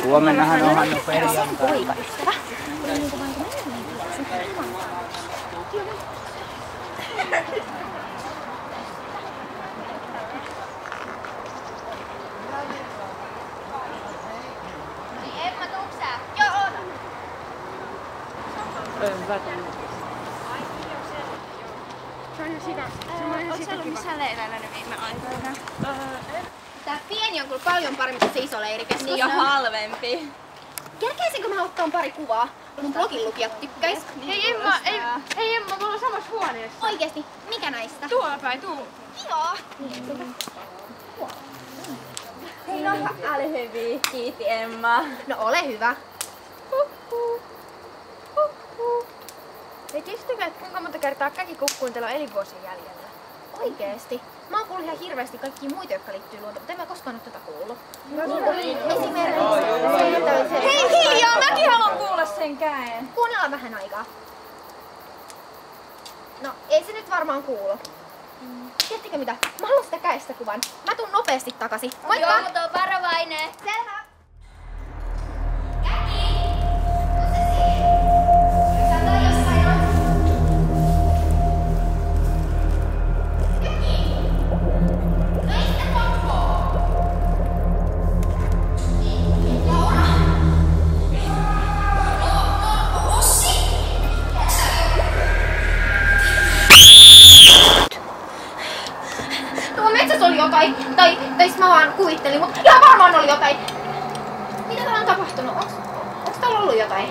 Huomennahan on Hannu perjantai. Poikaystävä. Emma, tuuks sä? Joo, oota. Oot sä ollut missään leireillä nyt viime aikoina? Tää pieni on kyllä paljon parempi kuin se iso leirikeskus. Niin on halvempi. Kerkeisinkö mä ottaa pari kuvaa? Mun blogin lukijat tykkäis. Hei Emma, me ollaan samassa huoneessa. Oikeesti, mikä näistä? Tuolla päin, tuu. Joo. Hei, no äly hyviä. Kiitti Emma. No ole hyvä. Hei, tiesittekö, että kuinka monta kertaa käkikukkuun teillä on elinvuosien jäljellä? Oikeesti. Mä oon kuullut ihan hirveästi kaikkia muita, jotka liittyy luontoon, mutta en mä koskaan ole tätä kuullut. Esimerkiksi Hei hiljaa, mäkin haluan kuulla sen käen. Kuunnellaan vähän aikaa. No, ei se nyt varmaan kuulu. Tiedättekö mitä? Mä haluan sitä käestä kuvan. Mä tuun nopeasti takaisin. Moikka! Joo, mutta on varovainen. Selvä! Tuolla metsässä oli jotain, tai mä vaan kuvittelin, mutta ihan varmaan oli jotain. Mitä täällä on tapahtunut? Onks täällä ollut jotain?